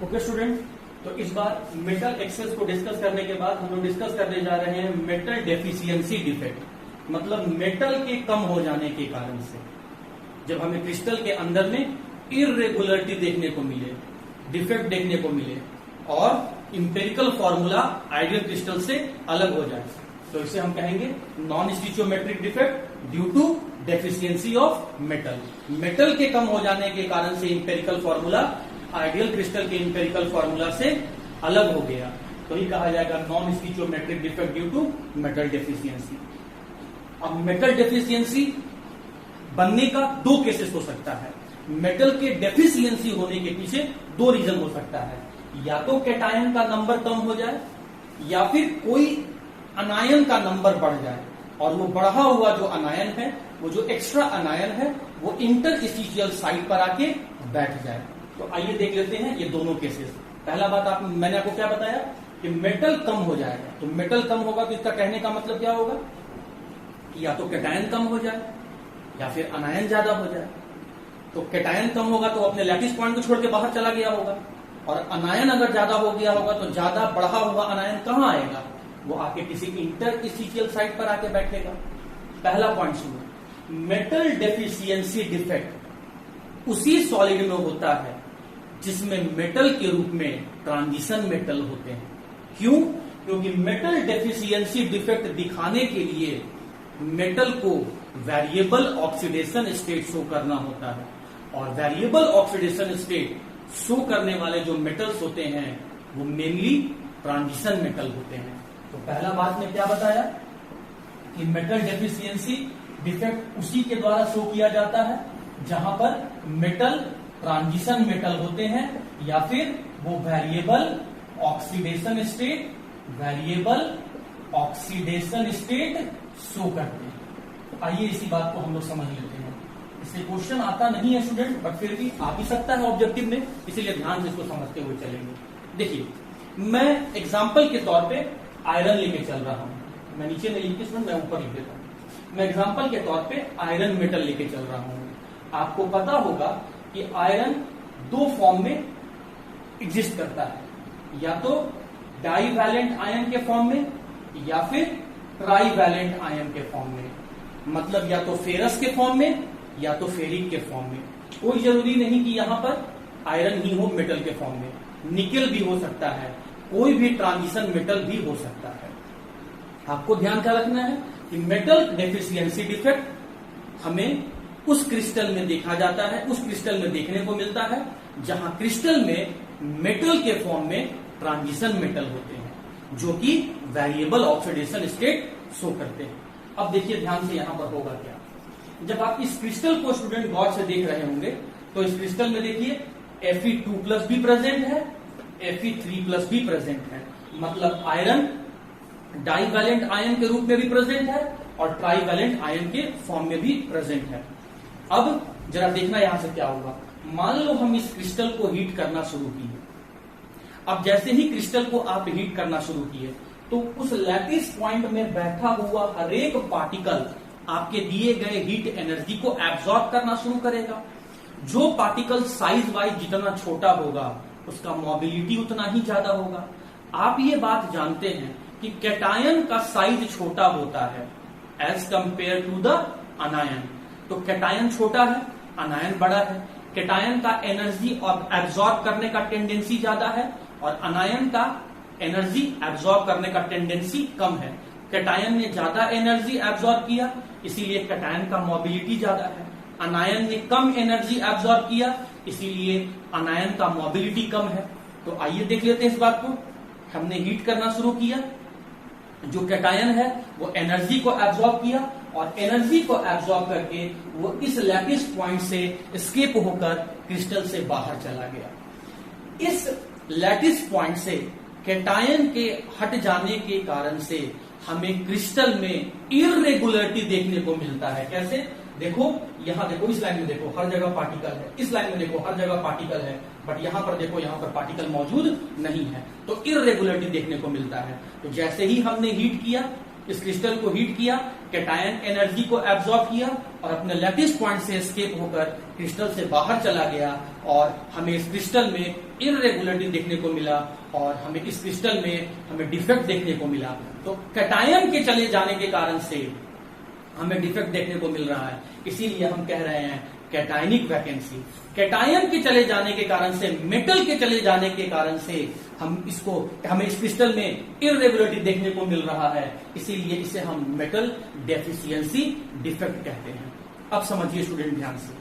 Okay student, तो इस बार metal access को डिस्कस करने के बाद हम लोग डिस्कस करने जा रहे हैं मेटल डेफिशिएंसी डिफेक्ट, मतलब मेटल के कम हो जाने के कारण से जब हमें क्रिस्टल के अंदर में इरेगुलरिटी देखने को मिले, डिफेक्ट देखने को मिले और इंपेरिकल फॉर्मूला आइडियल क्रिस्टल से अलग हो जाए, तो इसे हम कहेंगे non stoichiometric defect due to deficiency of metal. Metal के कम हो जाने के कारण से इंपेरिकल फॉर्मूला आइडियल क्रिस्टल के इंपेरिकल फॉर्मूला से अलग हो गया, तो ही कहा जाएगा non stoichiometric defect due to metal deficiency. अब मेटल डेफिशिएंसी बनने का दो केसेस हो सकता है। मेटल के डेफिशिएंसी होने के पीछे दो रीजन हो सकता है, या तो कैटायन का नंबर कम हो जाए या फिर कोई अनायन का नंबर बढ़ जाए और वो बढ़ा हुआ जो अनायन है, वो जो एक्स्ट्रा अनायन है, वो इंटरस्टिशियल साइट पर आके बैठ जाए। तो आइए देख लेते हैं ये दोनों केसेस। पहला बात मैंने आपको क्या बताया कि मेटल कम हो जाएगा, तो मेटल कम होगा तो इसका कहने का मतलब क्या होगा कि या तो कैटायन कम हो जाए या फिर अनायन ज्यादा हो जाए। तो कैटायन कम होगा तो अपने लैटिस पॉइंट को छोड़ के बाहर चला गया होगा, और अनायन अगर ज्यादा हो गया होगा तो ज्यादा बढ़ा हुआ अनायन कहां आएगा, वो आके किसी इंटरस्टिशियल साइट पर आके बैठेगा। पहला पॉइंट सुनो, मेटल डेफिशिएंसी डिफेक्ट उसी सॉलिड में होता है जिसमें मेटल के रूप में ट्रांजिशन मेटल होते हैं। क्यों? क्योंकि मेटल डेफिशिएंसी डिफेक्ट दिखाने के लिए मेटल को वेरिएबल ऑक्सीडेशन स्टेट शो करना होता है, और वेरिएबल ऑक्सीडेशन स्टेट शो करने वाले जो मेटल्स होते हैं वो मेनली ट्रांजिशन मेटल होते हैं। तो पहला बात में क्या बताया कि मेटल डेफिशिएंसी डिफेक्ट उसी के द्वारा शो किया जाता है जहां पर मेटल ट्रांजिशन मेटल होते हैं या फिर वो वेरिएबल ऑक्सीडेशन स्टेट शो करते हैं। आइए इसी बात को हम लोग समझ लेते हैं। इससे क्वेश्चन आता नहीं है स्टूडेंट, बट फिर भी आ भी सकता है ऑब्जेक्टिव में, इसीलिए ध्यान से इसको समझते हुए चलेंगे। देखिए, मैं एग्जाम्पल के तौर पे आयरन लेके चल रहा हूं। मैं नीचे नहीं लिख के मैं ऊपर लिख देता हूं। मैं एग्जाम्पल के तौर पे आयरन मेटल लेके चल रहा हूं। आपको पता होगा कि आयरन दो फॉर्म में एग्जिस्ट करता है, या तो डाईवैलेंट आयन के फॉर्म में या फिर ट्राईवैलेंट आयन के फॉर्म में, मतलब या तो फेरस के फॉर्म में या तो फेरिक के फॉर्म में। कोई जरूरी नहीं कि यहां पर आयरन ही हो मेटल के फॉर्म में, निकेल भी हो सकता है, कोई भी ट्रांजिशन मेटल भी हो सकता है। आपको ध्यान क्या रखना है कि मेटल डेफिशिएंसी डिफेक्ट हमें उस क्रिस्टल में देखा जाता है, उस क्रिस्टल में देखने को मिलता है जहां क्रिस्टल में मेटल के फॉर्म में ट्रांजिशन मेटल होते हैं जो कि वेरिएबल ऑक्सीडेशन स्टेट शो करते हैं। अब देखिए ध्यान से यहां पर होगा क्या, जब आप इस क्रिस्टल को स्टूडेंट गौर से देख रहे होंगे तो इस क्रिस्टल में देखिए Fe2+ भी प्रेजेंट है, Fe3+ भी प्रेजेंट है, मतलब आयरन डाईवैलेंट आयन के रूप में भी प्रेजेंट है और ट्राईवैलेंट आयन के फॉर्म में भी प्रेजेंट है। अब जरा देखना यहां से क्या होगा। मान लो हम इस क्रिस्टल को हीट करना शुरू किए। अब जैसे ही क्रिस्टल को आप हीट करना शुरू किए तो उस लैटिस पॉइंट में बैठा हुआ हर एक पार्टिकल आपके दिए गए हीट एनर्जी को एब्जॉर्ब करना शुरू करेगा। जो पार्टिकल साइज वाइज जितना छोटा होगा उसका मोबिलिटी उतना ही ज्यादा होगा। आप ये बात जानते हैं कि कैटायन का साइज छोटा होता है as compare to the anion. तो कैटायन छोटा है, अनायन बड़ा है। कैटायन का एनर्जी एब्जॉर्ब करने का टेंडेंसी ज्यादा है और अनायन का एनर्जी एब्जॉर्ब करने का टेंडेंसी कम है। कैटायन ने ज्यादा एनर्जी एब्जॉर्ब किया, इसीलिए कैटायन का मोबिलिटी ज्यादा है। अनायन ने कम एनर्जी एब्जॉर्ब किया, इसीलिए अनायन का मोबिलिटी कम है। तो आइए देख लेते हैं इस बात को। हमने हीट करना शुरू किया, जो कैटायन है वो एनर्जी को एब्जॉर्ब किया और एनर्जी को एब्जॉर्ब करके वो इस लैटिस पॉइंट से एस्केप होकर क्रिस्टल से बाहर चला गया। इस लैटिस पॉइंट से कैटायन के हट जाने के कारण से हमें क्रिस्टल में इरेगुलरिटी देखने को मिलता है। कैसे? देखो यहां देखो, इस लाइन में देखो हर जगह पार्टिकल है, इस लाइन में देखो हर जगह पार्टिकल है, बट यहां पर देखो यहां पर पार्टिकल मौजूद नहीं है, तो इरेगुलरिटी देखने को मिलता है। तो जैसे ही हमने हीट किया इस क्रिस्टल को हीट किया, कैटायन एनर्जी को एब्जॉर्ब किया और अपने लैटिस पॉइंट से एस्केप होकर क्रिस्टल से बाहर चला गया और हमें इस क्रिस्टल में इररेगुलरिटी देखने को मिला और हमें इस क्रिस्टल में हमें डिफेक्ट देखने को मिला। तो कैटायन के चले जाने के कारण से हमें डिफेक्ट देखने को मिल रहा है, इसीलिए हम कह रहे हैं कैटायनिक वैकेंसी। कैटायन के चले जाने के कारण से, मेटल के चले जाने के कारण से हमें इस क्रिस्टल में इररेगुलरिटी देखने को मिल रहा है, इसीलिए इसे हम मेटल डेफिशिएंसी डिफेक्ट कहते हैं। अब समझिए स्टूडेंट ध्यान से,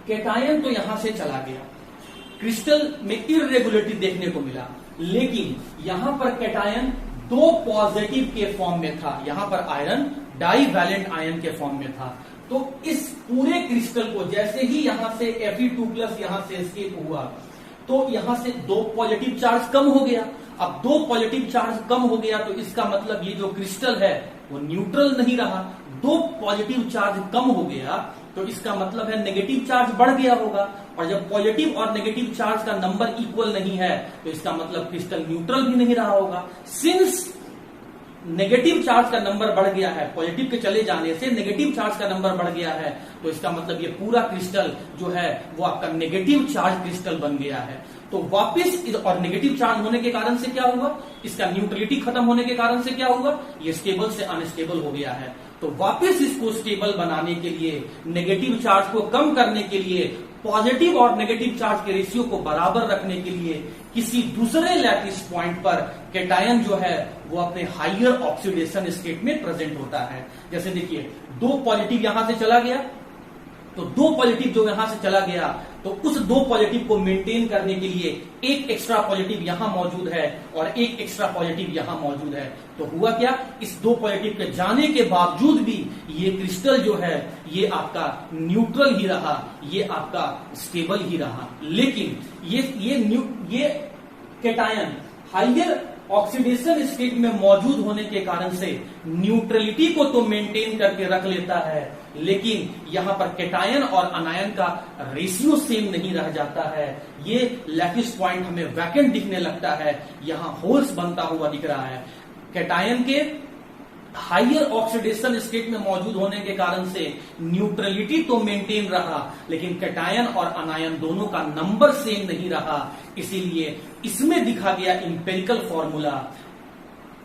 कैटायन तो यहां से चला गया, क्रिस्टल में इररेगुलरिटी देखने को मिला, लेकिन यहां पर कैटायन 2 पॉजिटिव के फॉर्म में था, यहां पर आयरन डाईवैलेंट आयन के फॉर्म में था। तो इस पूरे क्रिस्टल को जैसे ही यहां से Fe2+ यहां से एस्केप हुआ तो यहां से 2 पॉजिटिव चार्ज कम हो गया। अब 2 पॉजिटिव चार्ज कम हो गया तो इसका मतलब ये जो क्रिस्टल है वो न्यूट्रल नहीं रहा। 2 पॉजिटिव चार्ज कम हो गया तो इसका मतलब है नेगेटिव चार्ज बढ़ गया होगा, और जब पॉजिटिव और नेगेटिव चार्ज का नंबर इक्वल नहीं है तो इसका मतलब क्रिस्टल न्यूट्रल भी नहीं रहा होगा। सिंस नेगेटिव चार्ज का नंबर बढ़ गया है, पॉजिटिव के चले जाने से नेगेटिव चार्ज का नंबर बढ़ गया है, तो इसका मतलब ये पूरा क्रिस्टल जो है वो आपका नेगेटिव चार्ज क्रिस्टल बन गया है। तो वापस, और नेगेटिव चार्ज होने के कारण से क्या हुआ, इसका न्यूट्रलिटी खत्म होने के कारण से क्या हुआ, ये स्टेबल से अनस्टेबल हो गया है। तो वापस इसको स्टेबल बनाने के लिए, नेगेटिव चार्ज को कम करने के लिए, पॉजिटिव और नेगेटिव चार्ज के रेशियो को बराबर रखने के लिए किसी दूसरे लैटिस पॉइंट पर कैटायन जो है वो अपने हायर ऑक्सीडेशन स्टेट में प्रेजेंट होता है। जैसे देखिए 2 पॉजिटिव यहां से चला गया, तो 2 पॉजिटिव जो यहां से चला गया तो उस 2 पॉजिटिव को मेंटेन करने के लिए एक एक्स्ट्रा पॉजिटिव यहां मौजूद है और एक एक्स्ट्रा पॉजिटिव यहां मौजूद है। तो हुआ क्या, इस 2 पॉजिटिव के जाने के बावजूद भी ये क्रिस्टल जो है ये आपका न्यूट्रल ही रहा, ये आपका स्टेबल ही रहा। लेकिन ये कैटायन हायर ऑक्सीडेशन स्टेट में मौजूद होने के कारण से न्यूट्रलिटी को तो मेंटेन करके रख लेता है, लेकिन यहां पर कैटायन और अनायन का रेशियो सेम नहीं रह जाता है। ये लैटिस पॉइंट हमें वैकेंट दिखने लगता है, यहां होल्स बनता हुआ दिख रहा है। कैटायन के हायर ऑक्सीडेशन स्टेट में मौजूद होने के कारण से न्यूट्रलिटी तो मेंटेन रहा, लेकिन कैटायन और अनायन दोनों का नंबर सेम नहीं रहा। इसीलिए इसमें दिखा गया इंपेरिकल फॉर्मूला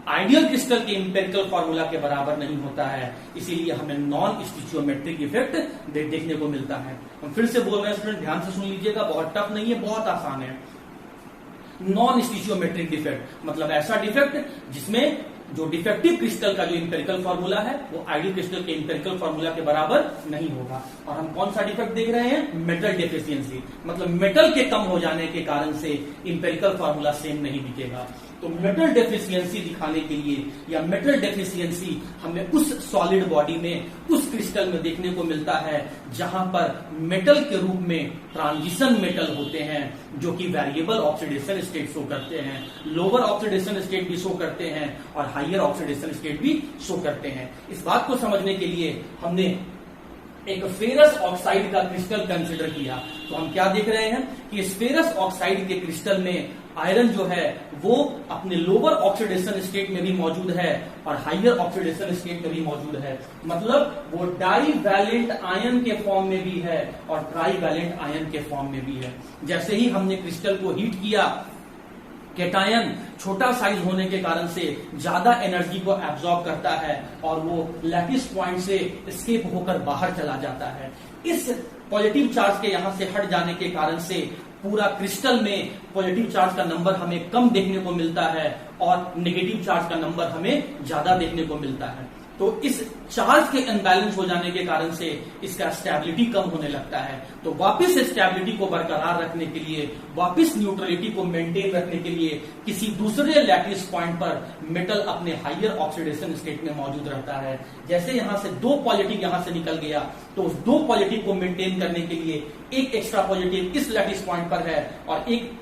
आइडियल क्रिस्टल के इंपेरिकल फॉर्मूला के बराबर नहीं होता है, इसीलिए हमें नॉन स्टिचियोमेट्रिक इफेक्ट देखने को मिलता है। हम फिर से बोल रहे हैं स्टूडेंट, ध्यान से सुन लीजिएगा, बहुत टफ नहीं है, बहुत आसान है। नॉन स्टिचियोमेट्रिक डिफेक्ट मतलब ऐसा डिफेक्ट जिसमें जो डिफेक्टिव क्रिस्टल का जो इंपेरिकल फॉर्मूला है वो आइडियल क्रिस्टल के इंपेरिकल फॉर्मूला के बराबर नहीं होगा। और हम कौन सा डिफेक्ट देख रहे हैं, मेटल डेफिशिएंसी, मतलब मेटल के कम हो जाने के कारण से इंपेरिकल फॉर्मूला सेम नहीं दिखेगा। तो मेटल डेफिशिएंसी दिखाने के लिए या मेटल डेफिशिएंसी हमें उस सॉलिड बॉडी में, उस क्रिस्टल में देखने को मिलता है जहां पर मेटल के रूप में ट्रांजिशन मेटल होते हैं जो कि वेरिएबल ऑक्सीडेशन स्टेट शो करते हैं, लोअर ऑक्सीडेशन स्टेट भी शो करते हैं और हायर ऑक्सीडेशन स्टेट भी शो करते हैं। इस बात को समझने के लिए हमने एक फेरस ऑक्साइड का क्रिस्टल कंसिडर किया। तो हम क्या देख रहे हैं कि इस फेरस ऑक्साइड के क्रिस्टल में आयरन जो है वो अपने लोअर ऑक्सीडेशन स्टेट में भी मौजूद है और हायर ऑक्सीडेशन स्टेट में भी मौजूद है, मतलब वो डाईवैलेंट आयन के फॉर्म में भी है और ट्राईवैलेंट आयन के फॉर्म में भी है। जैसे ही हमने क्रिस्टल को हीट किया, कैटायन छोटा साइज होने के कारण से ज्यादा एनर्जी को एब्जॉर्ब करता है और वो लैटिस पॉइंट से एस्केप होकर बाहर चला जाता है। इस पॉजिटिव चार्ज के यहां से हट जाने के कारण से पूरा क्रिस्टल में पॉजिटिव चार्ज का नंबर हमें कम देखने को मिलता है और नेगेटिव चार्ज का नंबर हमें ज्यादा देखने को मिलता है। तो इस चार्ज के अनबैलेंस हो जाने के कारण से इसका स्टेबिलिटी कम होने लगता है। तो वापस स्टेबिलिटी को बरकरार रखने के लिए, वापस न्यूट्रलिटी को मेंटेन रखने के लिए किसी दूसरे लैटिस पॉइंट पर मेटल अपने हायर ऑक्सीडेशन स्टेट में मौजूद रहता है। जैसे यहां से 2 पॉजिटिव यहां से निकल गया तो उस 2 पॉजिटिव को मेंटेन करने के लिए एक एक्स्ट्रा पॉजिटिव इस लैटिस पॉइंट पर है और एक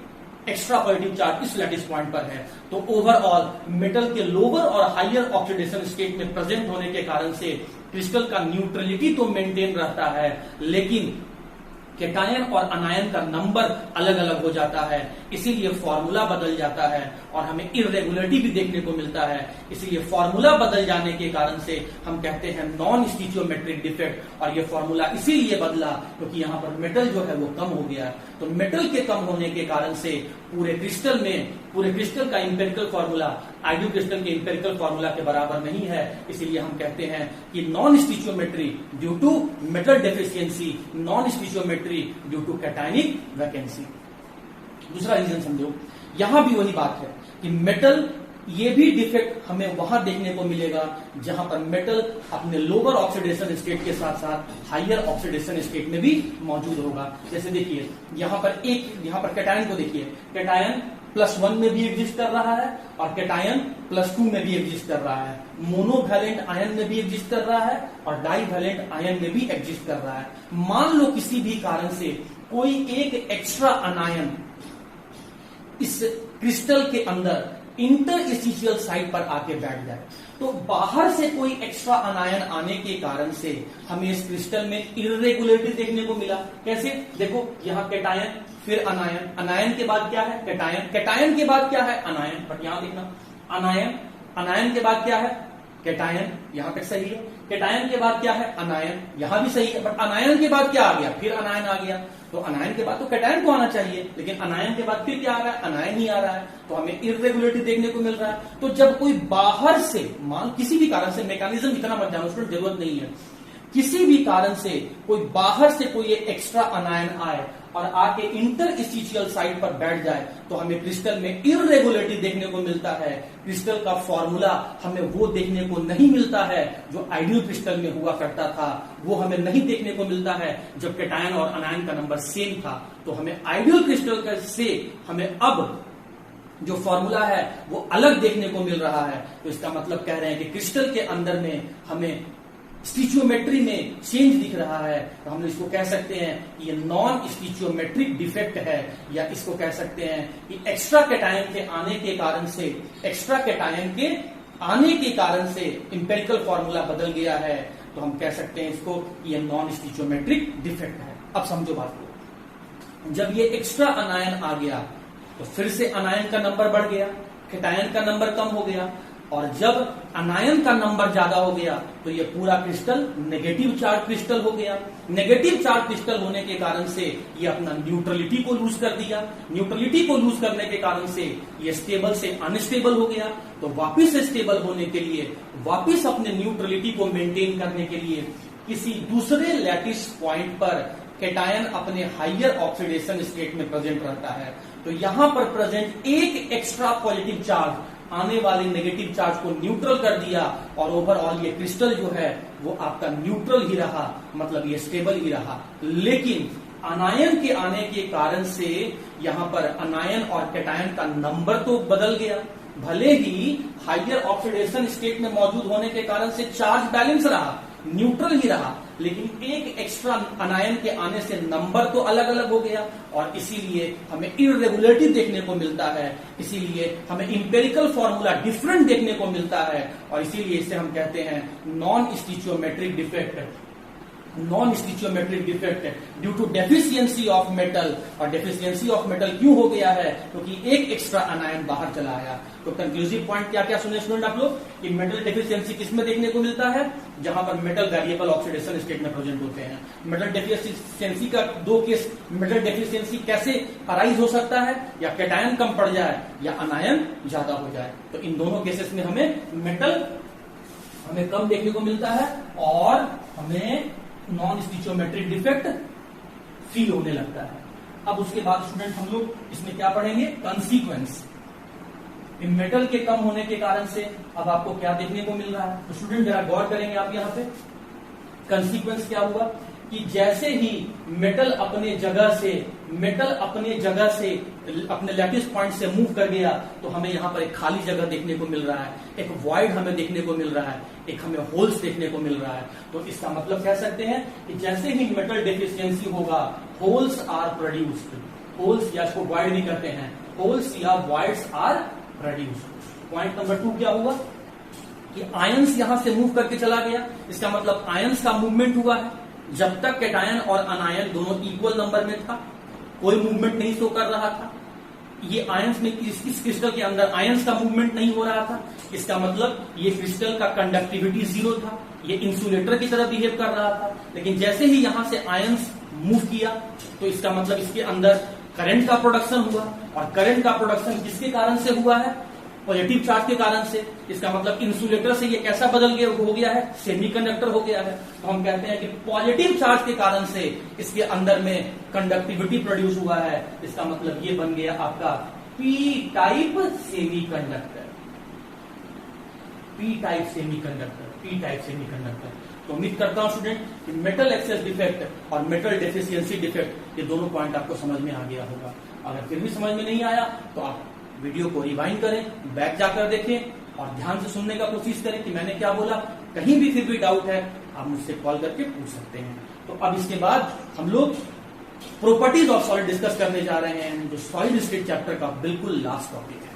एक्स्ट्रा पॉजिटिव चार्ज इस लैटिस पॉइंट पर है। तो ओवरऑल मेटल के लोअर और हायर ऑक्सीडेशन स्टेट में प्रेजेंट होने के कारण से क्रिस्टल का न्यूट्रलिटी तो मेंटेन रहता है, लेकिन कैटायन और अनायन का नंबर अलग अलग हो जाता है, इसीलिए फॉर्मूला बदल जाता है और हमें इरेगुलरिटी भी देखने को मिलता है। इसीलिए फॉर्मूला बदल जाने के कारण से हम कहते हैं नॉन स्टीचियोमेट्रिक डिफेक्ट। और ये फॉर्मूला इसीलिए बदला क्योंकि यहाँ पर मेटल जो है वो कम हो गया। तो मेटल के कम होने के कारण से पूरे क्रिस्टल का इंपेरिकल फॉर्मूला आइडियल क्रिस्टल के इंपेरिकल फॉर्मूला के बराबर नहीं है। इसीलिए हम कहते हैं कि non stoichiometry due to metal deficiency, non stoichiometry due to cationic vacancy. दूसरा रीजन समझो, यहां भी वही बात है कि मेटल, ये भी डिफेक्ट हमें वहां देखने को मिलेगा जहां पर मेटल अपने लोअर ऑक्सीडेशन स्टेट के साथ साथ हायर ऑक्सीडेशन स्टेट में भी मौजूद होगा। जैसे देखिए यहां पर कैटायन को देखिए, कैटायन +1 में भी एग्जिस्ट कर रहा है और कैटायन +2 में भी एग्जिस्ट कर रहा है, मोनोवैलेंट आयन में भी एग्जिस्ट कर रहा है और डाईवैलेंट आयन में भी एग्जिस्ट कर रहा है। मान लो किसी भी कारण से कोई एक एक्स्ट्रा अनायन इस क्रिस्टल के अंदर इंटरस्टिशियल साइड पर आके बैठ जाए, तो बाहर से कोई एक्स्ट्रा अनायन आने के कारण से हमें इस क्रिस्टल में इरेगुलरिटी देखने को मिला। कैसे? देखो यहाँ कैटायन, फिर अनायन, अनायन के बाद क्या है? कैटायन, कैटायन के बाद क्या है? अनायन। बट यहां देखना, अनायन, अनायन के बाद क्या है? कैटायन, यहां तक सही है। कैटायन के बाद क्या है? अनायन, यहां भी सही है। बट अनायन के बाद क्या आ गया? फिर अनायन आ गया। तो अनायन के बाद तो कैटायन को आना चाहिए, लेकिन अनायन के बाद फिर क्या आ रहा है? अनायन ही आ रहा है। तो हमें इरेगुलरिटी देखने को मिल रहा है। तो जब कोई बाहर से, मान किसी भी कारण से, मैकेनिज्म इतना मत जानो, उसमें जरूरत नहीं है, किसी भी कारण से कोई बाहर से कोई एक्स्ट्रा अनायन आए और आके इंटरस्टिशियल साइड पर बैठ जाए, तो हमें क्रिस्टल में इरेगुलरिटी देखने को मिलता है। क्रिस्टल का फॉर्मूला हमें वो देखने को नहीं मिलता है जो आइडियल क्रिस्टल में हुआ करता था, वो हमें नहीं देखने को मिलता है जब कैटायन और अनायन का नंबर सेम था। तो हमें आइडियल क्रिस्टल से हमें अब जो फॉर्मूला है वो अलग देखने को मिल रहा है। तो इसका मतलब कह रहे हैं कि क्रिस्टल के अंदर में हमें स्टीचियोमेट्री में चेंज दिख रहा है। तो हम इसको कह सकते हैं कि ये नॉन स्टीचियोमेट्रिक डिफेक्ट है, या इसको कह सकते हैं कि एक्स्ट्रा कैटायन के आने के कारण से इंपेरिकल फॉर्मूला बदल गया है। तो हम कह सकते हैं इसको ये नॉन स्टीचियोमेट्रिक डिफेक्ट है। अब समझो बात को, जब ये एक्स्ट्रा अनायन आ गया तो फिर से अनायन का नंबर बढ़ गया, कैटायन का नंबर कम हो गया, और जब अनायन का नंबर ज्यादा हो गया तो ये पूरा क्रिस्टल नेगेटिव चार्ज क्रिस्टल हो गया। नेगेटिव चार्ज क्रिस्टल होने के कारण से ये अपना न्यूट्रलिटी को लूज कर दिया। न्यूट्रलिटी को लूज करने के कारण से ये स्टेबल से अनस्टेबल हो गया। तो वापिस स्टेबल होने के लिए, वापिस अपने न्यूट्रलिटी को मेंटेन करने के लिए किसी दूसरे लैटिस पॉइंट पर कैटायन अपने हायर ऑक्सीडेशन स्टेट में प्रेजेंट रहता है। तो यहां पर प्रेजेंट एक एक्स्ट्रा पॉजिटिव चार्ज आने वाले नेगेटिव चार्ज को न्यूट्रल कर दिया, और ओवरऑल ये क्रिस्टल जो है वो आपका न्यूट्रल ही रहा, मतलब ये स्टेबल ही रहा। लेकिन अनायन के आने के कारण से यहां पर अनायन और कैटायन का नंबर तो बदल गया, भले ही हायर ऑक्सीडेशन स्टेट में मौजूद होने के कारण से चार्ज बैलेंस रहा, न्यूट्रल ही रहा, लेकिन एक एक्स्ट्रा अनायन के आने से नंबर तो अलग अलग हो गया, और इसीलिए हमें इरेगुलरिटी देखने को मिलता है। इसीलिए हमें इंपेरिकल फॉर्मूला डिफरेंट देखने को मिलता है, और इसीलिए इसे हम कहते हैं non stoichiometric defect. Non stoichiometric defect due to deficiency of metal. और डेफिशिएंसी ऑफ मेटल क्यों हो गया है? क्योंकि एक एक्स्ट्रा अनायन बाहर चला आया। तो कंक्लूसिव पॉइंट क्या क्या सुने स्टूडेंट आप लोग, कि मेटल डेफिशिएंसी किसमें देखने को मिलता है? जहां पर मेटल वेरिएबल ऑक्सीडेशन स्टेट में प्रेजेंट होते हैं। मेटल डेफिशिएंसी का दो केस, मेटल डेफिशिएंसी कैसे अराइज हो सकता है? या कैटायन कम पड़ जाए या अनायन ज्यादा हो जाए। तो इन दोनों केसेस में हमें मेटल हमें कम देखने को मिलता है और हमें नॉन स्टीचियोमेट्रिक डिफेक्ट फील होने लगता है। अब उसके बाद स्टूडेंट हम लोग इसमें क्या पढ़ेंगे? कंसीक्वेंस। मेटल के कम होने के कारण से अब आपको क्या देखने को मिल रहा है? तो स्टूडेंट जरा गौर करेंगे आप यहां पे, कंसीक्वेंस क्या हुआ कि जैसे ही मेटल अपने जगह से अपने लैटिस पॉइंट से मूव कर गया, तो हमें यहां पर एक खाली जगह देखने को मिल रहा है, एक वॉइड हमें देखने को मिल रहा है, एक हमें होल्स देखने को मिल रहा है। तो इसका मतलब कह सकते हैं कि जैसे ही मेटल डेफिशिएंसी होगा, होल्स आर प्रोड्यूस्ड। होल्स, या इसको वॉइड भी कहते हैं, होल्स या voids are produced. Point number 2 क्या हुआ कि आयंस यहां से मूव करके चला गया। इसका मतलब आयंस का मूवमेंट हुआ है। जब तक कैटायन और अनायन दोनों इक्वल नंबर में था, कोई मूवमेंट नहीं शो कर रहा था। ये आयंस में इस क्रिस्टल के अंदर आयंस का मूवमेंट नहीं हो रहा था। इसका मतलब ये क्रिस्टल का कंडक्टिविटी जीरो था, ये इंसुलेटर की तरह बिहेव कर रहा था। लेकिन जैसे ही यहां से आयंस मूव किया तो इसका मतलब इसके अंदर करंट का प्रोडक्शन हुआ, और करंट का प्रोडक्शन किसके कारण से हुआ है? पॉजिटिव चार्ज के कारण से। इसका मतलब इंसुलेटर से ये कैसा बदल गया हो गया है? सेमीकंडक्टर हो गया है। तो हम कहते हैं कि पॉजिटिव चार्ज के कारण से इसके अंदर में कंडक्टिविटी प्रोड्यूस हुआ है। इसका मतलब ये बन गया आपका P type semiconductor. P type semiconductor, P type semiconductor. तो उम्मीद करता हूं स्टूडेंट कि मेटल एक्सेस डिफेक्ट और मेटल डेफिशिएंसी डिफेक्ट ये दोनों पॉइंट आपको समझ में आ गया होगा। अगर फिर भी समझ में नहीं आया तो आप वीडियो को रिवाइंड करें, बैक जाकर देखें और ध्यान से सुनने का कोशिश करें कि मैंने क्या बोला। कहीं भी फिर भी डाउट है आप मुझसे कॉल करके पूछ सकते हैं। तो अब इसके बाद हम लोग प्रॉपर्टीज ऑफ सॉलिड डिस्कस करने जा रहे हैं, जो सॉलिड स्टेट चैप्टर का बिल्कुल लास्ट टॉपिक है।